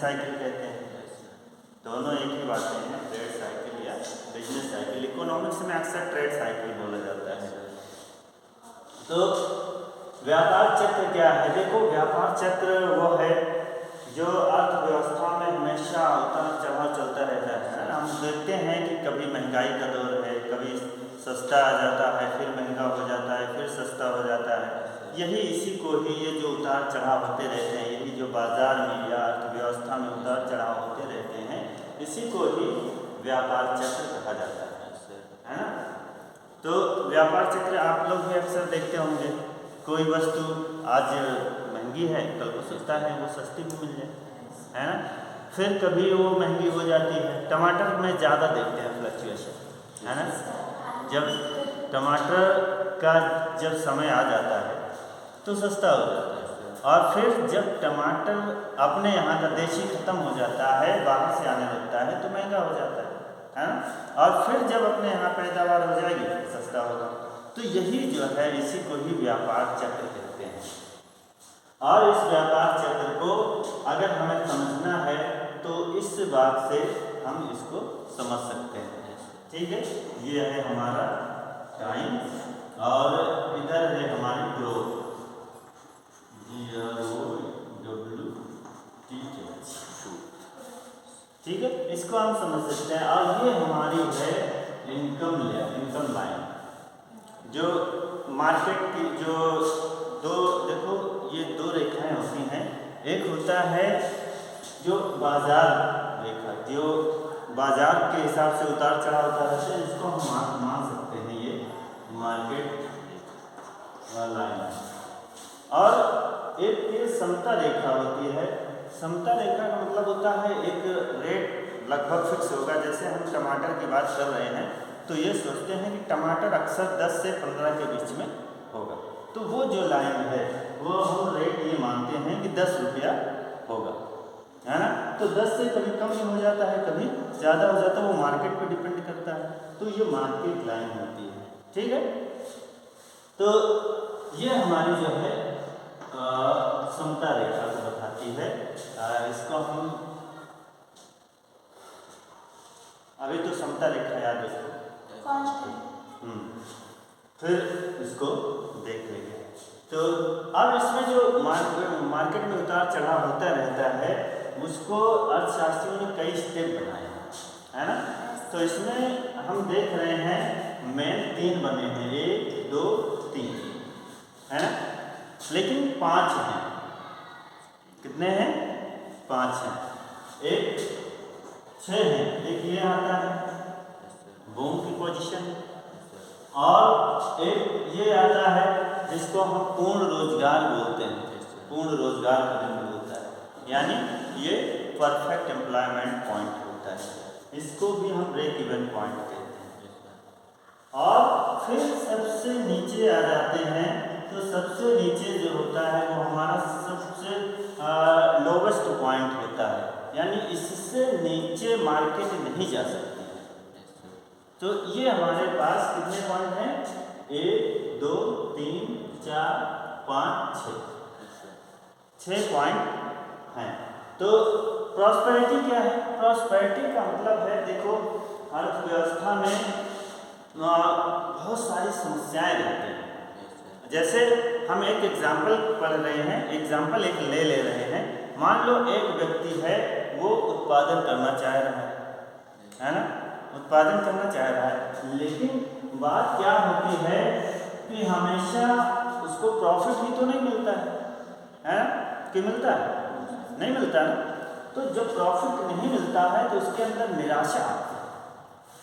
Cycle कहते हैं। दोनों एक ही बातें हैं, ट्रेड साइकिल या बिजनेस साइकिल। इकोनॉमिक्स में अक्सर ट्रेड साइकिल बोला जाता है। तो व्यापार चक्र क्या है? देखो, व्यापार चक्र वो है जो अर्थव्यवस्था में हमेशा उतार चढ़ाव चलता रहता है। हम देखते हैं कि कभी महंगाई का दौर है, कभी सस्ता आ जाता है, फिर महंगा हो जाता है, फिर सस्ता हो जाता है। यही इसी को ही ये जो उतार चढ़ाव होते रहते हैं, यही जो बाजार में या अर्थव्यवस्था में उतार चढ़ाव होते रहते हैं, इसी को ही व्यापार चक्र कहा जाता है ना। तो व्यापार चक्र आप लोग भी अक्सर देखते होंगे, कोई वस्तु आज महंगी है, कल को सस्ता है, वो सस्ती भी मिल जाए, है ना। फिर कभी वो महंगी हो जाती है। टमाटर में ज़्यादा देखते हैं फ्लक्चुएशन, है ना। जब टमाटर का जब समय आ जाता है तो सस्ता हो जाता है, और फिर जब टमाटर अपने यहाँ का देशी ख़त्म हो जाता है, बाहर से आने लगता है, तो महंगा हो जाता है ना। और फिर जब अपने यहाँ पैदावार हो जाएगी सस्ता होगा। तो यही जो है, इसी को ही व्यापार चक्र कहते हैं। और इस व्यापार चक्र को अगर हमें समझना है तो इस बात से हम इसको समझ सकते हैं। ठीक है, ये है हमारा टाइम और इधर है हमारी ग्रोथ, ठीक है, इसको हम समझ सकते हैं। और ये हमारी है इनकम लाइन, जो मार्केट की जो दो, देखो ये दो रेखाएं होती हैं। एक होता है जो बाजार रेखा, जो बाजार के हिसाब से उतार चढ़ाव होता है, इसको हम मान सकते हैं ये मार्केट लाइन। और एक ये समता रेखा होती है। समता रेखा का मतलब होता है एक रेट लगभग फिक्स होगा। जैसे हम टमाटर की बात कर रहे हैं तो ये सोचते हैं कि टमाटर अक्सर 10 से 15 के बीच में होगा, तो वो जो लाइन है वो हम रेट ये मानते हैं कि 10 रुपया होगा, है ना। तो 10 से कभी कम हो जाता है, कभी ज़्यादा हो जाता है, वो मार्केट पे डिपेंड करता है। तो ये मार्केट लाइन होती है, ठीक है। तो ये हमारी जो है समता रेखा को बताती है। इसको हम अभी तो समता रेखा याद है, फिर इसको देख लेंगे। तो अब इसमें जो मार्केट में उतार चढ़ाव होता रहता है, उसको अर्थशास्त्रियों ने कई स्टेप बनाए हैं, है ना। तो इसमें हम देख रहे हैं मेन 3 बने हैं, 1 2 3, है ना। लेकिन 5 हैं। कितने हैं? 5 हैं। एक 6 हैं, एक ये आता है बूम की पोजीशन, और एक ये आता है जिसको हम पूर्ण रोजगार बोलते हैं। पूर्ण रोजगार करने में होता है, यानी ये परफेक्ट एम्प्लॉयमेंट पॉइंट होता है। इसको भी हम ब्रेक इवन पॉइंट कहते हैं। और फिर सबसे नीचे आ जाते हैं, तो सबसे नीचे जो होता है वो हमारा सबसे लोवेस्ट पॉइंट होता है, यानी इससे नीचे मार्केट नहीं जा सकती। तो ये हमारे पास कितने पॉइंट हैं? 1 2 3 4 5 6 पॉइंट हैं। तो प्रॉस्पेरिटी क्या है? प्रॉस्पेरिटी का मतलब है, देखो अर्थव्यवस्था में बहुत सारी समस्याएं रहती हैं। जैसे हम एक एग्जाम्पल पढ़ रहे हैं, एग्जाम्पल एक ले रहे हैं। मान लो एक व्यक्ति है, वो उत्पादन करना चाह रहा है ना, उत्पादन करना चाह रहा है, लेकिन बात क्या होती है कि हमेशा उसको प्रॉफिट ही तो नहीं मिलता है ना, कि मिलता है? नहीं मिलता ना। तो जब प्रॉफिट नहीं मिलता है तो उसके अंदर निराशा आती है,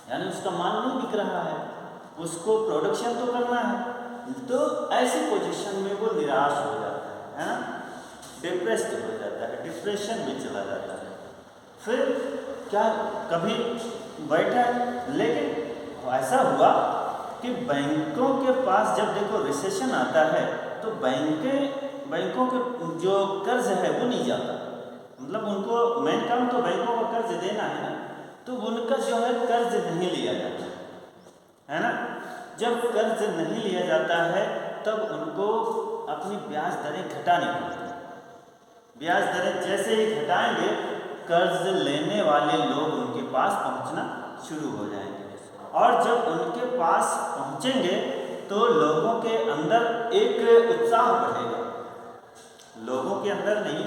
यानी उसका माल नहीं बिक रहा है, उसको प्रोडक्शन तो करना है। तो ऐसी पोजीशन में वो निराश हो जाता है ना, डिप्रेस्ड हो जाता है, डिप्रेशन में चला जाता है। फिर क्या कभी बैठा, लेकिन ऐसा हुआ कि बैंकों के पास जब देखो रिसेशन आता है तो बैंकों के जो कर्ज है वो नहीं जाता। मतलब उनको मेन काम तो बैंकों को कर्ज देना है ना, तो उनका जो है कर्ज नहीं लिया जाता है ना। जब कर्ज नहीं लिया जाता है तब उनको अपनी ब्याज दरें घटानी पड़ती हैं। ब्याज दरें जैसे ही घटाएंगे कर्ज लेने वाले लोग उनके पास पहुंचना शुरू हो जाएंगे। और जब उनके पास पहुंचेंगे तो लोगों के अंदर एक उत्साह बढ़ेगा। लोगों के अंदर नहीं,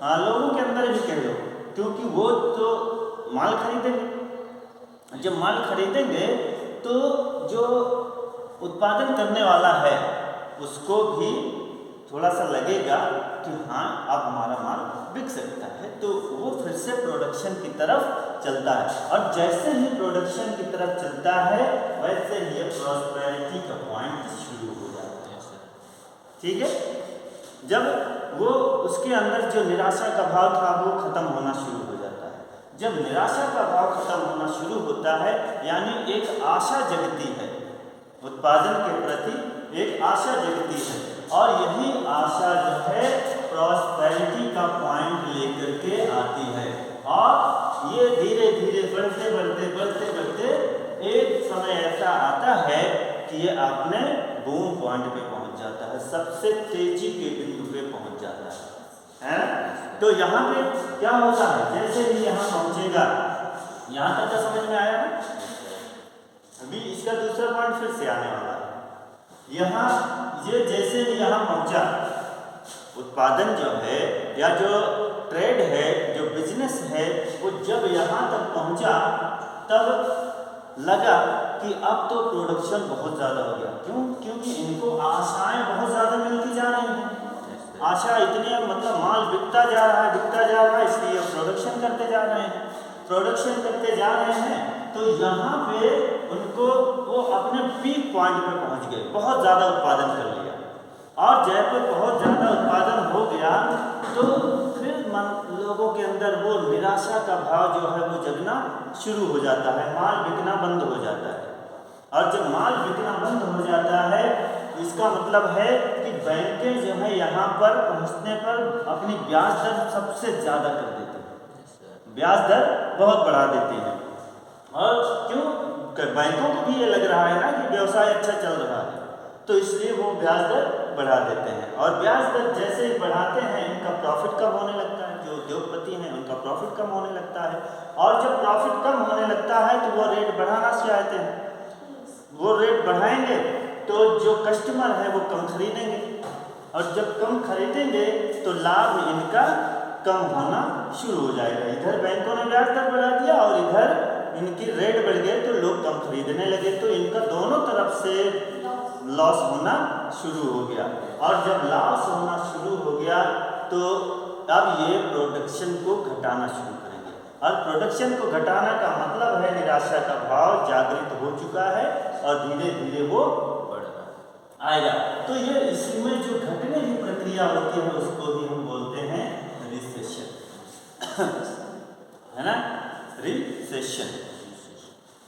हाँ लोगों के अंदर भी कह लो, क्योंकि वो तो माल खरीदेंगे। जब माल खरीदेंगे तो जो उत्पादन करने वाला है उसको भी थोड़ा सा लगेगा कि हाँ अब हमारा माल बिक सकता है, तो वो फिर से प्रोडक्शन की तरफ चलता है। और जैसे ही प्रोडक्शन की तरफ चलता है वैसे ही ये प्रॉस्पेरिटी का पॉइंट शुरू हो जाता है। ठीक है, जब वो उसके अंदर जो निराशा का भाव था वो खत्म होना शुरू हो जाता है। जब निराशा का भाव खत्म होना शुरू होता है यानी एक आशा जगती है, उत्पादन के प्रति एक आशा जगती है, और यही आशा जो है प्रॉस्पेरिटी का पॉइंट लेकर के आती है। और ये धीरे धीरे बढ़ते बढ़ते बढ़ते बढ़ते एक समय ऐसा आता है कि ये अपने बूम पॉइंट पे पहुंच जाता है, सबसे तेजी के बिंदु पे पहुंच जाता है। तो यहाँ पे क्या होता है, जैसे ही यहाँ पहुंचेगा, यहाँ तक का समझ में आया ना? अभी इसका दूसरा पॉइंट फिर से आने वाला है। यहाँ ये जैसे ही यहाँ पहुँचा, उत्पादन जो है या जो ट्रेड है, जो बिजनेस है, वो जब यहाँ तक पहुँचा तब लगा कि अब तो प्रोडक्शन बहुत ज़्यादा हो गया। क्यों? क्योंकि इनको आशाएं बहुत ज़्यादा मिलती जा रही हैं। आशा इतनी, मतलब माल बिकता जा रहा है, बिकता जा रहा है, इसलिए प्रोडक्शन करते जा रहे हैं, प्रोडक्शन करते जा रहे हैं। तो यहाँ पे उनको वो अपने पीक पॉइंट पे पहुँच गए, बहुत ज़्यादा उत्पादन कर लिया। और जब बहुत ज़्यादा उत्पादन हो गया तो फिर लोगों के अंदर वो निराशा का भाव जो है वो जगना शुरू हो जाता है, माल बिकना बंद हो जाता है। और जब माल बिकना बंद हो जाता है इसका मतलब है कि बैंकें जो है यहाँ पर पहुँचने पर अपनी ब्याज दर सबसे ज़्यादा कर देती हैं, ब्याज दर बहुत बढ़ा देती हैं। और क्यों? बैंकों को भी ये लग रहा है ना कि व्यवसाय अच्छा चल रहा है, तो इसलिए वो ब्याज दर बढ़ा देते हैं। और ब्याज दर जैसे ही बढ़ाते हैं इनका प्रॉफिट कम होने लगता है, जो उद्योगपति हैं उनका प्रॉफिट कम होने लगता है। और जब प्रॉफिट कम होने लगता है तो वो रेट बढ़ाना चाहते हैं, वो रेट बढ़ाएंगे तो जो कस्टमर है वो कम खरीदेंगे, और जब कम खरीदेंगे तो लाभ इनका कम होना शुरू हो जाएगा। इधर बैंकों ने ब्याज दर बढ़ा दिया और इधर इनकी रेट बढ़ गए तो लोग कम खरीदने लगे, तो इनका दोनों तरफ से लॉस होना शुरू हो गया। और जब लॉस होना शुरू हो गया तो अब ये प्रोडक्शन को घटाना शुरू करेंगे। और प्रोडक्शन को घटाना का मतलब है निराशा का भाव जागृत हो चुका है और धीरे धीरे वो बढ़ आएगा। तो ये इसमें जो घटने की प्रक्रिया होती है उसको भी हम बोलते हैं रिसेशन, है ना, रिसेशन।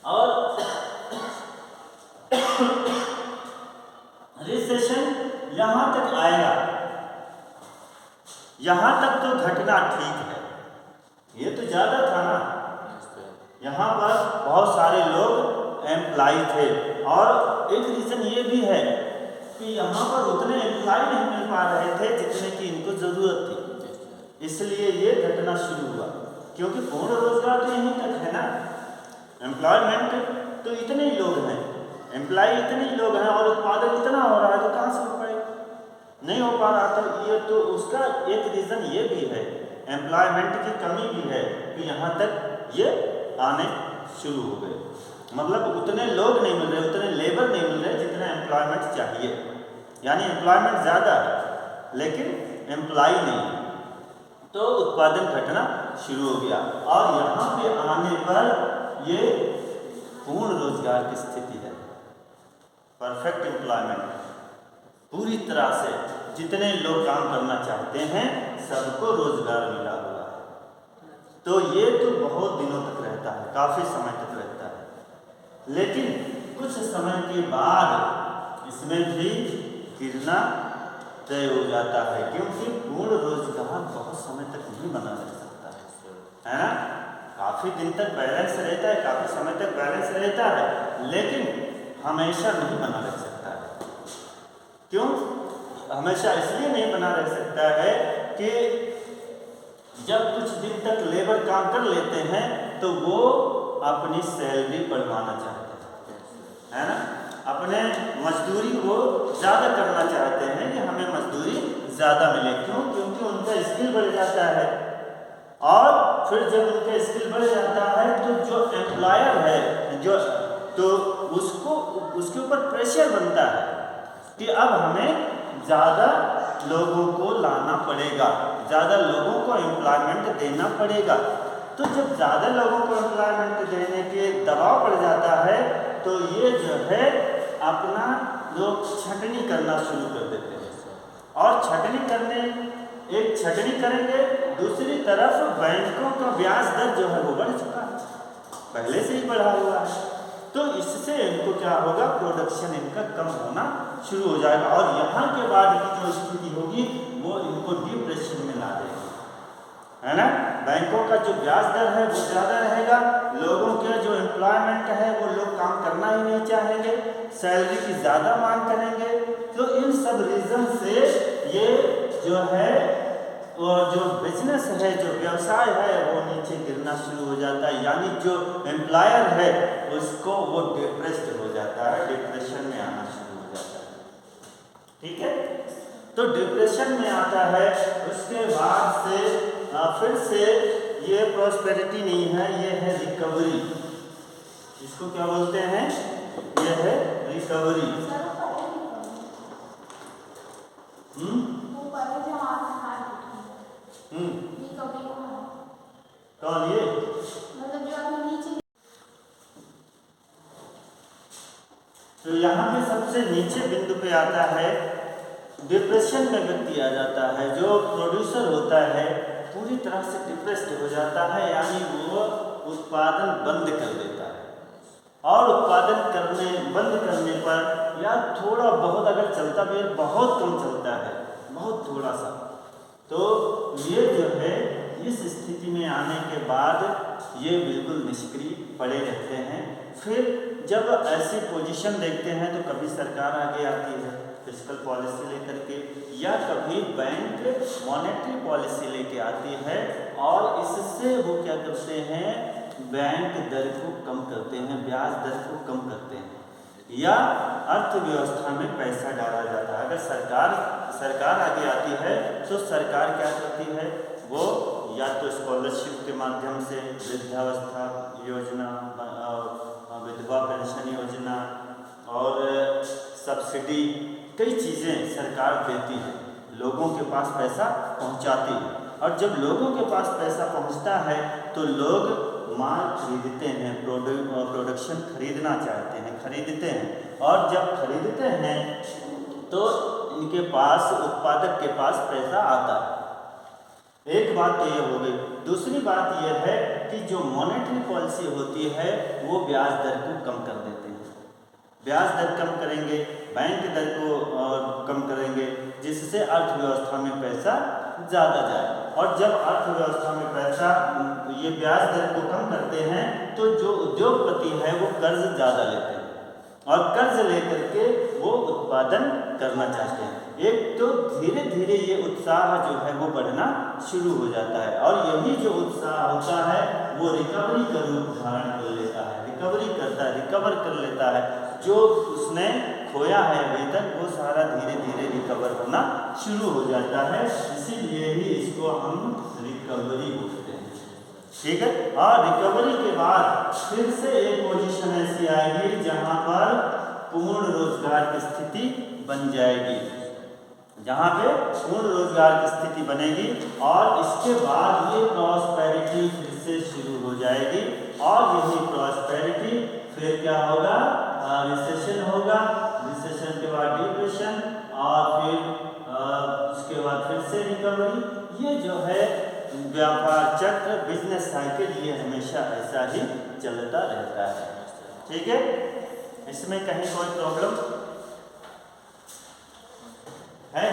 और रिसेशन यहाँ तक आएगा, यहाँ तक तो घटना ठीक है, ये तो ज़्यादा था ना। यहाँ पर बहुत सारे लोग एम्प्लॉय थे, और एक रीज़न ये भी है कि यहाँ पर उतने एम्प्लॉय नहीं मिल पा रहे थे जितने की इनको ज़रूरत थी, इसलिए ये घटना शुरू हुआ। क्योंकि पूर्ण रोजगार तो यहीं तक है ना, एम्प्लॉयमेंट तो इतने ही लोग हैं, एम्प्लॉय इतने ही लोग हैं और उत्पादन इतना हो रहा है तो कहाँ से हो पाएगा, नहीं हो पा रहा। तो ये तो उसका एक रीज़न ये भी है, एम्प्लॉयमेंट की कमी भी है कि यहाँ तक ये आने शुरू हो गए। मतलब उतने लोग नहीं मिल रहे, उतने लेबर नहीं मिल रहे जितना एम्प्लॉयमेंट चाहिए, यानी एम्प्लॉयमेंट ज़्यादा है लेकिन एम्प्लॉय नहीं, तो उत्पादन घटना शुरू हो गया। और यहाँ पे आने पर ये पूर्ण रोजगार की स्थिति है, परफेक्ट एम्प्लॉयमेंट, पूरी तरह से जितने लोग काम करना चाहते हैं सबको रोजगार मिला हुआ है। तो ये तो बहुत दिनों तक रहता है, काफ़ी समय तक रहता है, लेकिन कुछ समय के बाद इसमें भी गिरना तय हो जाता है, क्योंकि पूर्ण रोजगार बहुत समय तक नहीं बना रह सकता है ना। काफ़ी दिन तक बैलेंस रहता है, काफ़ी समय तक बैलेंस रहता है, लेकिन हमेशा नहीं बना रह सकता है। क्यों हमेशा? इसलिए नहीं बना रह सकता है कि जब कुछ दिन तक लेबर काम कर लेते हैं तो वो अपनी सैलरी बढ़वाना चाहते हैं, है ना, अपने मजदूरी को ज़्यादा करना चाहते हैं कि हमें मजदूरी ज़्यादा मिले। क्यों? क्योंकि उनका स्किल बढ़ जाता है, और फिर जब उनका स्किल बढ़ जाता है तो जो एम्प्लॉयर है जो तो उसको उसके ऊपर प्रेशर बनता है कि अब हमें ज़्यादा लोगों को लाना पड़ेगा, ज़्यादा लोगों को एम्प्लॉयमेंट देना पड़ेगा। तो जब ज़्यादा लोगों को एम्प्लॉयमेंट देने के दबाव पड़ जाता है तो ये जो है अपना लोग छटनी करना शुरू कर देते हैं, और छटनी करेंगे। दूसरी तरफ बैंकों का ब्याज दर जो है वो बढ़ चुका है, पहले से ही बढ़ा हुआ है, तो इससे इनको क्या होगा, प्रोडक्शन इनका कम होना शुरू हो जाएगा, और यहाँ के बाद की जो स्थिति होगी वो इनको डिप्रेशन में ला देगी, है ना। बैंकों का जो ब्याज दर है वो ज़्यादा रहेगा, लोगों के जो एम्प्लॉयमेंट है वो लोग काम करना ही नहीं चाहेंगे, सैलरी की ज़्यादा मांग करेंगे। तो इन सब रीज़न से ये जो है और जो बिजनेस है, जो व्यवसाय है वो नीचे गिरना शुरू हो जाता है, यानी जो एम्प्लॉयर है उसको वो डिप्रेस्ड हो जाता है, डिप्रेशन में आना शुरू हो जाता है। ठीक है, तो डिप्रेशन में आता है, उसके बाद से फिर से ये प्रॉस्पेरिटी नहीं है, ये है रिकवरी। इसको क्या बोलते हैं, ये है रिकवरी। कौन ये, मतलब जो आपने नीचे, तो यहाँ पे सबसे नीचे बिंदु पे आता है डिप्रेशन में व्यक्ति आ जाता है। जो प्रोड्यूसर होता है पूरी तरह से डिप्रेस्ड हो जाता है, यानी वो उत्पादन बंद कर देता है, और उत्पादन बंद करने पर या थोड़ा बहुत अगर चलता भी है, बहुत कम चलता है, बहुत थोड़ा सा, तो ये जो है इस स्थिति में आने के बाद ये बिल्कुल निष्क्रिय पड़े रहते हैं। फिर जब ऐसी पोजीशन देखते हैं तो कभी सरकार आगे आती है फिस्कल पॉलिसी लेकर के, या कभी बैंक मॉनेटरी पॉलिसी लेके आती है, और इससे वो क्या करते हैं, बैंक दर को कम करते हैं, ब्याज दर को कम करते हैं, या अर्थव्यवस्था में पैसा डाला जाता है। अगर सरकार आगे आती है तो सरकार क्या करती है, वो या तो स्कॉलरशिप के माध्यम से वृद्धावस्था योजना, विधवा पेंशन योजना और सब्सिडी, कई चीज़ें सरकार देती है, लोगों के पास पैसा पहुंचाती है, और जब लोगों के पास पैसा पहुंचता है तो लोग माल खरीदते हैं, प्रोडक्शन खरीदना चाहते हैं, खरीदते हैं, और जब खरीदते हैं तो इनके पास, उत्पादक के पास पैसा आता है। एक बात तो ये हो गई। दूसरी बात यह है कि जो मॉनेटरी पॉलिसी होती है वो ब्याज दर को कम कर देते हैं, ब्याज दर कम करेंगे, बैंक दर को कम करेंगे, जिससे अर्थव्यवस्था में पैसा ज़्यादा जाए, और जब अर्थव्यवस्था में पैसा, ये ब्याज दर को कम करते हैं तो जो उद्योगपति है वो कर्ज ज़्यादा लेते हैं, और कर्ज लेकर के वो उत्पादन करना चाहते हैं। एक तो धीरे धीरे ये उत्साह जो है वो बढ़ना शुरू हो जाता है, और यही जो उत्साह होता है वो रिकवरी का रूप धारण कर लेता है, रिकवर कर लेता है, जो उसने खोया है अभी तक वो सारा धीरे धीरे रिकवर होना शुरू हो जाता है, इसीलिए ही इसको हम रिकवरी बोलते हैं। ठीक है, और रिकवरी के बाद फिर से एक पोजीशन ऐसी आएगी जहाँ पर पूर्ण रोजगार की स्थिति बन जाएगी, जहाँ पे पूर्ण रोजगार की स्थिति बनेगी, और इसके बाद ये प्रॉस्पेरिटी फिर से शुरू हो जाएगी, और यही प्रॉस्पेरिटी फिर क्या होगा, रिसेशन होगा, रिसेशन के बाद डिप्रेशन, और फिर उसके बाद फिर से रिकवरी। ये जो है व्यापार चक्र, बिजनेस साइकिल, ये हमेशा ऐसा ही चलता रहता है। ठीक है, इसमें कहीं कोई प्रॉब्लम है?